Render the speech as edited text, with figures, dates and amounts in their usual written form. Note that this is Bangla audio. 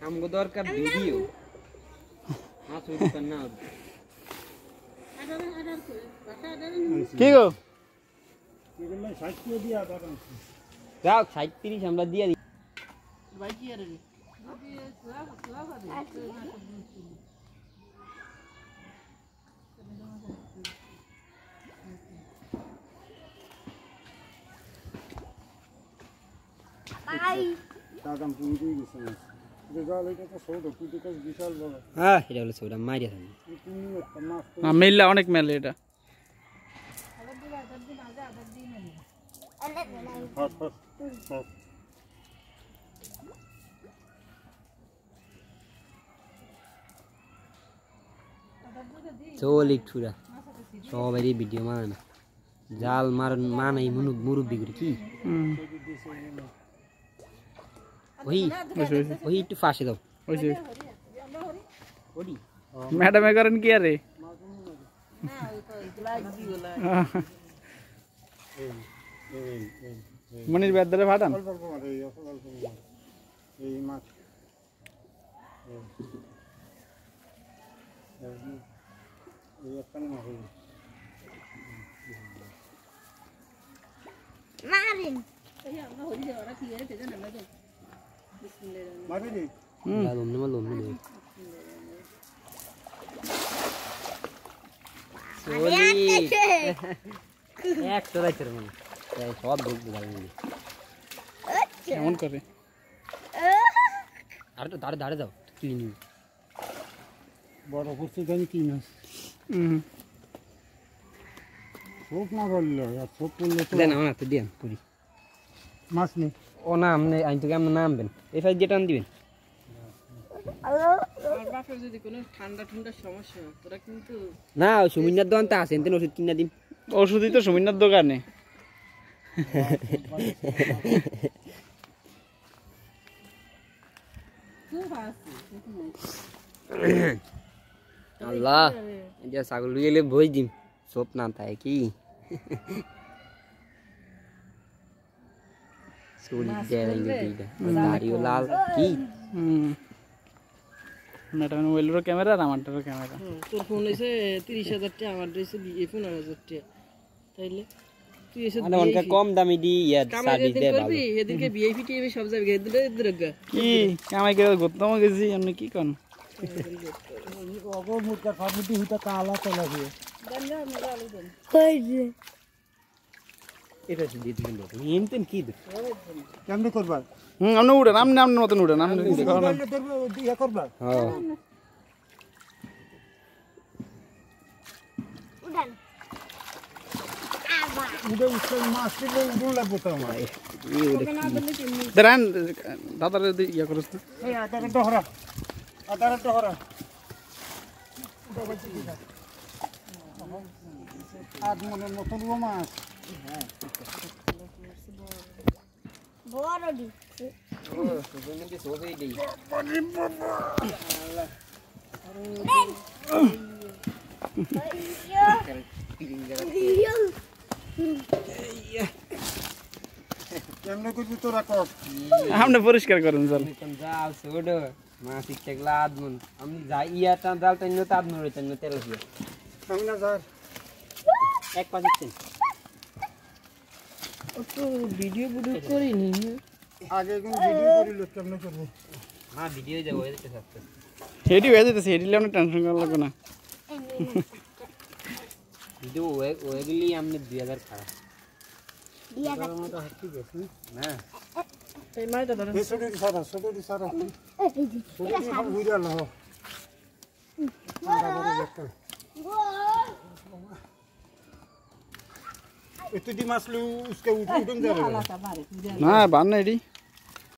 हमको दरकार वीडियो हां चोरी करना কি গো এগুলো 60 দিয়া দাও যাও 37 আমরা দিয়া দিই ভাই কি আরে টাকা পুরি গেছে রেজাল্ট এটা তো সৌদ পুরি কাজ বিশাল বড় হ্যাঁ এটা হলো সৌদা মাইরা থাকি তুমি একটা মাছ মেলা অনেক মেলে এটা হাত হাত চলি ছুরা সবারই ভিডিও মানে না জাল মারন মানাই মুরব্বি করে কি ওই একটু ফাঁসে দাও ম্যাডামে করেন কি আরে মনির বেদরে ফাটান এই মাছ এই একটা মাছ মারিন মারিনি মালুম চলি এক চড়াইছে মানে সব ঢুক দিলাম কেমন করে আর তো দাঁড়ে দাও তুই নি বড় করতে জানি কি মাছ সব না বললো আর সব করলে তো দেন আমার তো দেন পুরি মাছ নেই ও নাম নেই আইন থেকে আমরা নামবেন এই ফাইল যেটা দিবেন বাপের যদি কোনো ঠান্ডা সমস্যা তোরা কিন্তু না সুমিনার দোকান তো আছে এনতেন ওষুধ কিনা দিন ওষুধই তো সুমিনার দোকানে আল্লাহ এটা ছাগল গেলে ভোজ দিম সব না তাই কি চুরি দাড়িও লাল কি ম্যাডাম ওইলেরও ক্যামেরা আর আমারটারও ক্যামেরা তোর ফোন হইছে 30,000 টাকা আমার হইছে 15,000 টাকা তাইলে তুই এসে মানে অনেক কম দামি দি ইয়া সার্ভিস দেয় ভালো এদিকে ভিআইপি টিভি সব জায়গায় এদিকে কি কামাই করে গতম গেছি আপনি কি কোন অগো মুরকা ফাবুটি হিটা কালা চলা দিয়ে কই যে এটা দিয়ে দিন তো এনতেন কি দে কেমনে করবা আপনি উড়েন আপনি মতন উড়েন আপনি ইয়া করবা হ্যাঁ উড়ান উড়ে উঠে মাছ দিলে উড়ুন লাগবে তো আমার দাঁড়ান দাদার ইয়া করছ না এই আদার ডহরা আজ মনে মতন মাছ বড় দিচ্ছে ও সুজনে কি সোবেই দেই কেমনে করবি তোরা কর আপনি পরিষ্কার করেন স্যার যাও ছোট মাছ ইচ্ছে লাদমন আমি যাই ইয়াটা জাল তাই না তাদ নড়ে তাই না তেল দিয়ে আমি না স্যার এক পাঁচ দিচ্ছেন তো ভিডিও করিনি আগে কোন ভিডিও করিল কেমনে করব হ্যাঁ ভিডিও যাবো এতে থাকতে সেটি হয়ে যেতেছে সেটি আপনি টেনশন করা লাগবে না ভিডিও ওইগুলি আমনে 2000 খারাপ দিয়া দাও আমাদের হাতি গেছে না এই মাইটা ধরেন এই ছোট সারা এই যে ছোট সব ঘুরে আলো এত দি মাছ লু उसके उठन जा रहे না বান না এটি